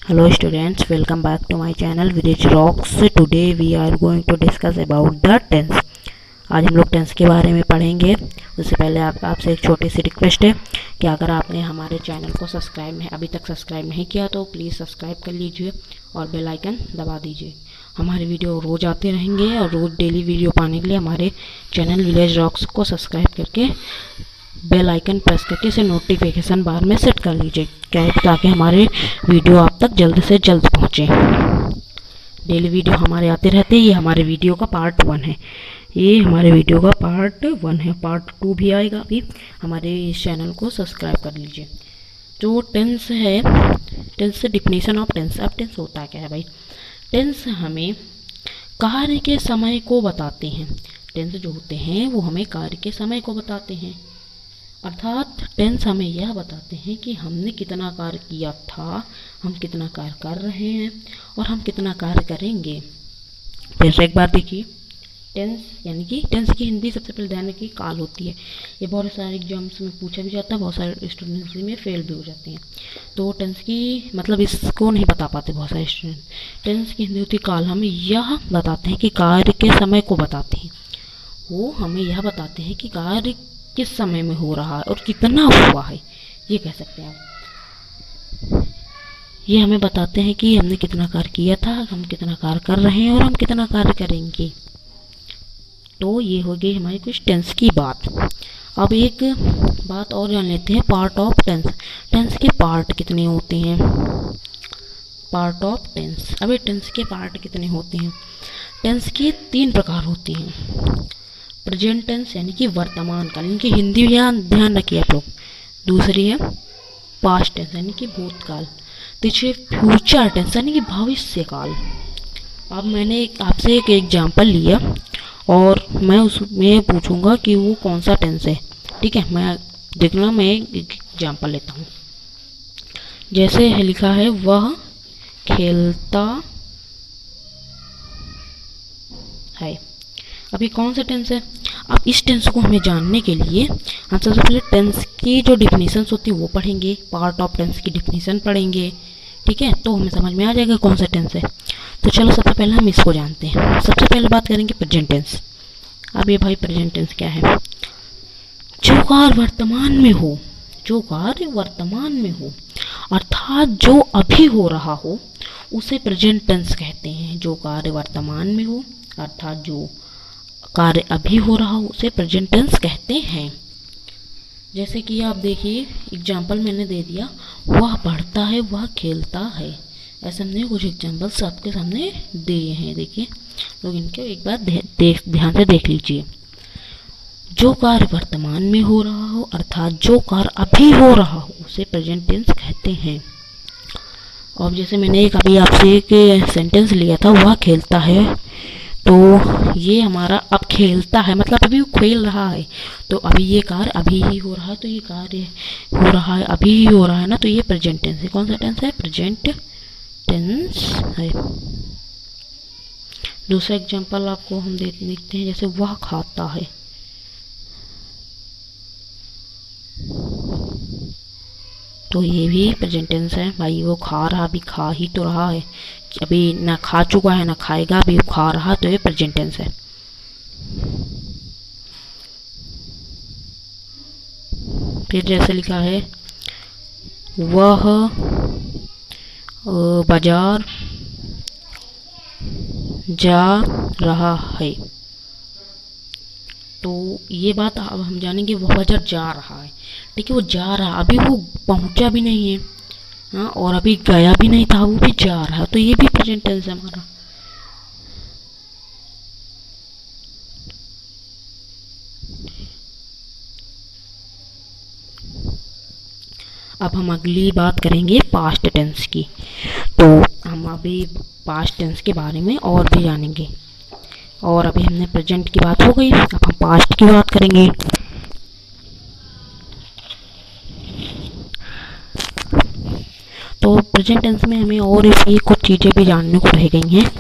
Hello students, welcome back to my channel Village Rocks. Today we are going to discuss about the tense. आज हम लोग tense के बारे में पढ़ेंगे। उससे पहले आपसे एक छोटी सी रिक्वेस्ट है कि अगर आपने हमारे चैनल को अभी तक सब्सक्राइब नहीं किया तो प्लीज़ सब्सक्राइब कर लीजिए और बेल आइकन दबा दीजिए। हमारे वीडियो रोज़ आते रहेंगे और रोज़ डेली वीडियो पाने के लिए हमारे चैनल विलेज रॉक्स को सब्सक्राइब करके बेल आइकन प्रेस करके इसे नोटिफिकेशन बार में सेट कर लीजिए क्या है, ताकि हमारे वीडियो आप तक जल्द से जल्द पहुँचे। डेली वीडियो हमारे आते रहते हैं। ये हमारे वीडियो का पार्ट 1 है। ये हमारे वीडियो का पार्ट 1 है। पार्ट 2 भी आएगा। अभी हमारे इस चैनल को सब्सक्राइब कर लीजिए। जो टेंस है, टेंस डिफिनेशन ऑफ टेंस। अब टेंस होता क्या है भाई? टेंस हमें कार्य के समय को बताते हैं। टेंस जो होते हैं वो हमें कार्य के समय को बताते हैं। अर्थात टेंस हमें यह बताते हैं कि हमने कितना कार्य किया था, हम कितना कार्य कर रहे हैं और हम कितना कार्य करेंगे। फिर से एक बार देखिए, टेंस यानी कि टेंस की हिंदी सबसे पहले ध्यान रखिए काल होती है। ये बहुत सारे एग्जाम्स में पूछा भी जाता है, बहुत सारे स्टूडेंट्स में फेल भी हो जाते हैं। तो टेंस की मतलब इसको नहीं बता पाते बहुत सारे स्टूडेंट। टेंस की हिंदी होती है काल। हमें यह बताते हैं कि कार्य के समय को बताते हैं। वो हमें यह बताते हैं कि कार्य किस समय में हो रहा है और कितना हुआ है, ये कह सकते हैं आप। ये हमें बताते हैं कि हमने कितना कार्य किया था, हम कितना कार्य कर रहे हैं और हम कितना कार्य करेंगे। तो ये हो गई हमारी कुछ टेंस की बात। अब एक बात और जान लेते हैं, पार्ट ऑफ टेंस। टेंस के पार्ट कितने होते हैं? Part of tense. अब टेंस के पार्ट कितने होते हैं? टेंस के 3 प्रकार होते हैं। प्रेजेंट टेंस यानी कि वर्तमान काल, इनकी हिंदी ध्यान रखिए आप लोग। दूसरी है पास्ट टेंस यानी कि भूतकाल। तीसरी फ्यूचर टेंस यानी कि भविष्य काल। अब मैंने आपसे एक एग्जाम्पल लिया और मैं उसमें पूछूंगा कि वो कौन सा टेंस है। ठीक है, मैं देखना, मैं एक एग्जाम्पल लेता हूँ। जैसे लिखा है वह खेलता है। अभी कौन सा टेंस है? अब इस टेंस को हमें जानने के लिए हम सबसे पहले टेंस की जो डिफिनीशन होती है वो पढ़ेंगे, पार्ट ऑफ टेंस की डिफिनीशन पढ़ेंगे। ठीक है, तो हमें समझ में आ जाएगा कौन सा टेंस है। तो चलो सबसे पहले हम इसको जानते हैं। सबसे पहले बात करेंगे प्रेजेंट टेंस। अब ये भाई प्रेजेंट टेंस क्या है? जो कार्य वर्तमान में हो, जो कार्य वर्तमान में हो अर्थात जो अभी हो रहा हो उसे प्रेजेंट टेंस कहते हैं। जो कार्य वर्तमान में हो अर्थात जो कार्य अभी हो रहा हो उसे प्रेजेंट टेंस कहते हैं। जैसे कि आप देखिए, एग्जाम्पल मैंने दे दिया, वह पढ़ता है, वह खेलता है। ऐसे हमने कुछ एग्जाम्पल्स आपके सामने दिए हैं। देखिए लोग इनके एक बार ध्यान से देख लीजिए। जो कार्य वर्तमान में हो रहा हो अर्थात जो कार्य अभी हो रहा हो उसे प्रेजेंट टेंस कहते हैं। और जैसे मैंने एक अभी आपसे एक सेंटेंस लिया था, वह खेलता है, तो ये हमारा अब खेलता है मतलब अभी वो खेल रहा है। तो अभी ये कार्य अभी ही हो रहा है, तो ये कार्य हो रहा है अभी ही हो रहा है ना, तो ये प्रेजेंट टेंस है। कौन सा टेंस है? प्रेजेंट टेंस है। दूसरा एग्जांपल आपको हम देखते हैं। जैसे वह खाता है, तो ये भी प्रेजेंट टेंस है भाई। वो खा रहा, अभी खा ही तो रहा है, अभी ना खा चुका है ना खाएगा, अभी वो खा रहा, तो ये प्रेजेंट टेंस है। फिर जैसे लिखा है वह बाजार जा रहा है, तो ये बात अब हम जानेंगे वह बाजार जा रहा है। ठीक है, वो जा रहा, अभी वो पहुंचा भी नहीं है, हाँ, और अभी गया भी नहीं था, वो भी जा रहा है, तो ये भी प्रेजेंट टेंस है हमारा। अब हम अगली बात करेंगे पास्ट टेंस की। तो हम अभी पास्ट टेंस के बारे में और भी जानेंगे। और अभी हमने प्रेजेंट की बात हो गई, अब हम पास्ट की बात करेंगे। तो प्रेजेंट टेंस में हमें और भी कुछ चीज़ें भी जानने को रह गई हैं।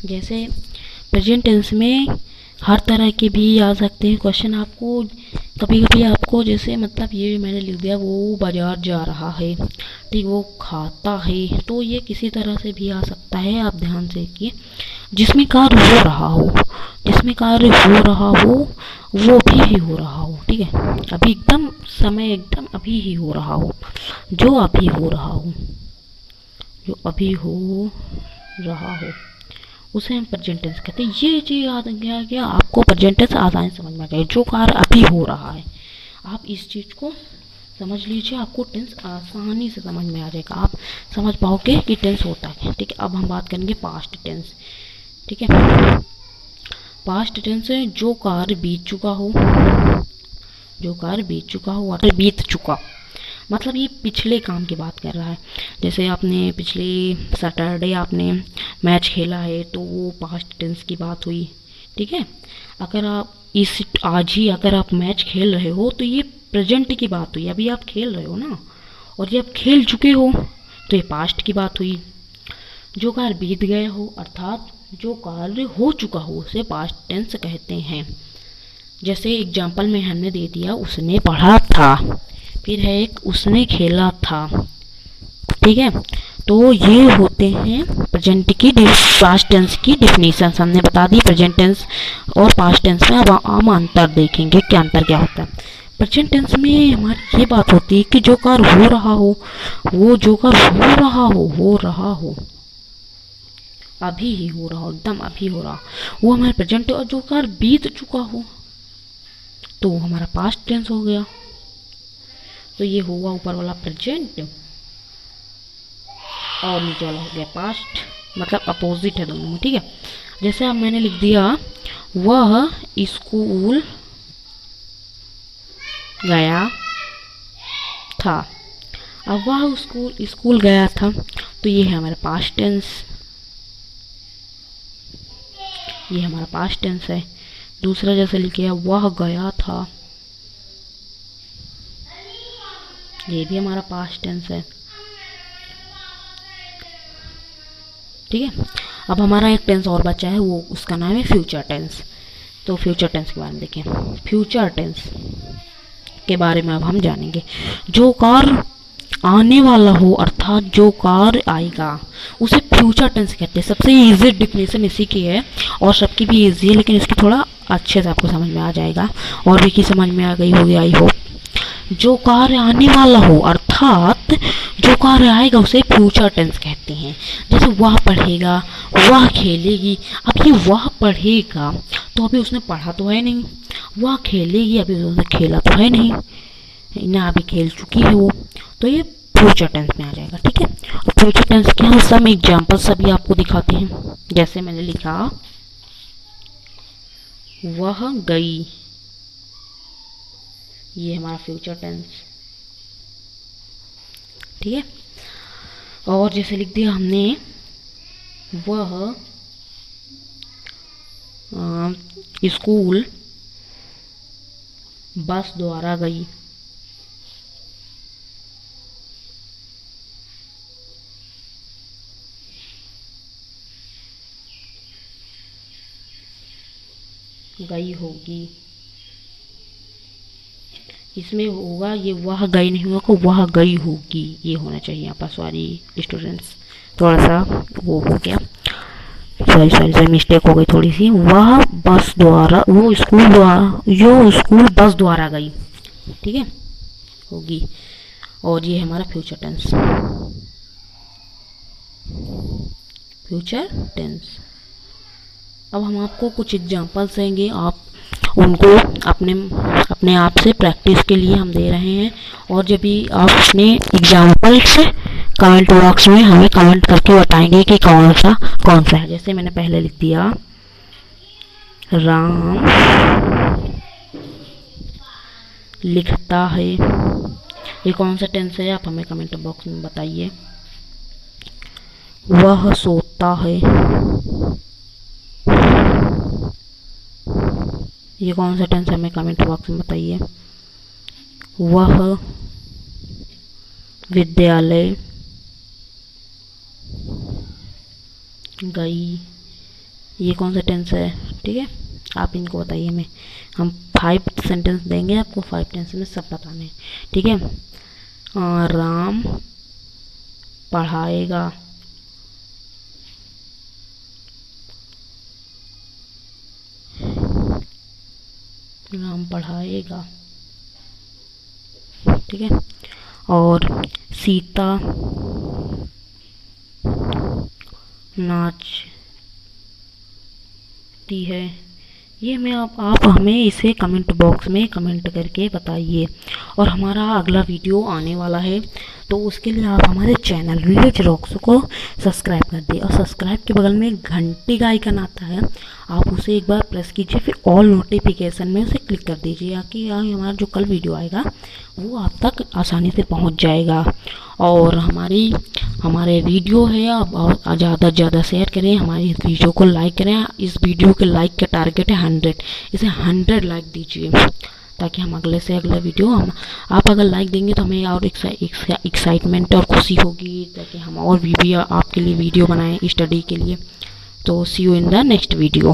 जैसे प्रेजेंट टेंस में हर तरह के भी आ सकते हैं क्वेश्चन आपको। कभी कभी आपको जैसे मतलब ये मैंने लिख दिया वो बाजार जा रहा है, ठीक, वो खाता है, तो ये किसी तरह से भी आ सकता है। आप ध्यान से देखिए, जिसमें कार्य हो रहा हो, जिसमें कार्य हो रहा हो वो अभी ही हो रहा हो, ठीक है, अभी एकदम समय एकदम अभी ही हो रहा हो, जो अभी हो रहा हो, जो अभी हो रहा हो उसे हम प्रेजेंट टेंस कहते हैं। ये चीज़ याद गया क्या आपको? प्रेजेंट टेंस आसानी समझ में आ गया, जो कार्य अभी हो रहा है। आप इस चीज़ को समझ लीजिए, आपको टेंस आसानी से समझ में आ जाएगा, आप समझ पाओगे कि टेंस होता है, ठीक है। अब हम बात करेंगे पास्ट टेंस, ठीक है। पास्ट टेंस है जो कार्य बीत चुका हो, जो कार्य बीत चुका हो अर्थात बीत चुका, मतलब ये पिछले काम की बात कर रहा है। जैसे आपने पिछले सैटरडे आपने मैच खेला है तो वो पास्ट टेंस की बात हुई, ठीक है। अगर आप इस आज ही अगर आप मैच खेल रहे हो तो ये प्रेजेंट की बात हुई, अभी आप खेल रहे हो ना, और ये आप खेल चुके हो तो ये पास्ट की बात हुई। जो कार्य बीत गए हो अर्थात जो कार्य हो चुका हो उसे पास्ट टेंस कहते हैं। जैसे एग्जाम्पल में हमने दे दिया उसने पढ़ा था, फिर है एक उसने खेला था, ठीक है। तो ये होते हैं प्रेजेंट की पास्ट टेंस की डिफिनीशन हमने बता दी। प्रेजेंट टेंस और पास्ट टेंस में अब हम अंतर देखेंगे, क्या अंतर क्या होता है। प्रेजेंट टेंस में हमारी ये बात होती है कि जो कार्य हो रहा हो, वो जो कार्य हो रहा हो अभी ही हो रहा हो, एकदम अभी हो रहा, वो हमारा प्रेजेंट। और जो कार्य बीत चुका हो तो वो हमारा पास्ट टेंस हो गया। तो ये हुआ ऊपर वाला प्रेजेंट और नीचे वाला हो गया पास्ट, मतलब अपोजिट है दोनों में, ठीक है। जैसे अब मैंने लिख दिया वह स्कूल गया था। अब वह स्कूल गया था तो ये है हमारा पास्ट टेंस, ये हमारा पास्ट टेंस है। दूसरा जैसे लिखे वह गया था, ये भी हमारा पास्ट टेंस है, ठीक है। अब हमारा एक टेंस और बचा है, वो उसका नाम है फ्यूचर टेंस। तो फ्यूचर टेंस के बारे में देखें। फ्यूचर टेंस के बारे में अब हम जानेंगे। जो कार्य आने वाला हो अर्थात जो कार्य आएगा उसे फ्यूचर टेंस कहते हैं। सबसे इजी डिफिनेशन इसी की है और सबकी भी इजी है, लेकिन इसकी थोड़ा अच्छे से आपको समझ में आ जाएगा, और भी की समझ में आ गई होगी आई होप। जो कार्य आने वाला हो अर्थात जो कार्य आएगा उसे फ्यूचर टेंस कहते हैं। जैसे वह पढ़ेगा, वह खेलेगी। अब ये वह पढ़ेगा तो अभी उसने पढ़ा तो है नहीं, वह खेलेगी अभी उसने खेला तो है नहीं ना, अभी खेल चुकी है वो, तो ये फ्यूचर टेंस में आ जाएगा, ठीक है। फ्यूचर टेंस के हम सम एग्जाम्पल सभी आपको दिखाते हैं। जैसे मैंने लिखा वह गई, ये हमारा फ्यूचर टेंस, ठीक है। और जैसे लिख दिया हमने वह स्कूल बस द्वारा गई, गई होगी। इसमें होगा ये वह गई नहीं होगा, वह गई होगी ये होना चाहिए यहाँ पर। सॉरी स्टूडेंट्स, थोड़ा सा वो हो गया, सॉरी मिस्टेक हो गई थोड़ी सी। वह बस द्वारा, वो स्कूल बस द्वारा गई, ठीक है, होगी। और ये हमारा फ्यूचर टेंस, फ्यूचर टेंस। अब हम आपको कुछ एग्जांपल्स देंगे, आप उनको अपने आप से प्रैक्टिस के लिए हम दे रहे हैं। और जब भी आप अपने एग्जांपल्स कमेंट बॉक्स में हमें कमेंट करके बताएंगे कि कौन सा है। जैसे मैंने पहले लिख दिया राम लिखता है, ये कौन सा टेंस है आप हमें कमेंट बॉक्स में बताइए। वह सोता है, ये कौन सा टेंस है हमें कमेंट बॉक्स में बताइए। वह विद्यालय गई, ये कौन सा टेंस है, ठीक है। आप इनको बताइए। हमें हम 5 सेंटेंस देंगे आपको, 5 सेंटेंस में सब बताने हैं, ठीक है। राम पढ़ाएगा, राम पढ़ाएगा, ठीक है। और सीता नाचती है। ये हमें आप हमें इसे कमेंट बॉक्स में कमेंट करके बताइए। और हमारा अगला वीडियो आने वाला है, तो उसके लिए आप हमारे चैनल विलेज रॉक्स को सब्सक्राइब कर दिए, और सब्सक्राइब के बगल में घंटी का आइकन आता है, आप उसे एक बार प्रेस कीजिए, फिर ऑल नोटिफिकेशन में उसे क्लिक कर दीजिए, कि हमारा जो कल वीडियो आएगा वो आप तक आसानी से पहुंच जाएगा। और हमारे वीडियो है, आप ज़्यादा से ज़्यादा शेयर करें, हमारी इस वीडियो को लाइक करें। इस वीडियो के लाइक का टारगेट है 100, इसे 100 लाइक दीजिए, ताकि हम अगले से अगला वीडियो आप अगर लाइक देंगे तो हमें और एक्साइटमेंट और खुशी होगी, ताकि हम और भी आपके लिए वीडियो बनाएं स्टडी के लिए। तो see you in the next video.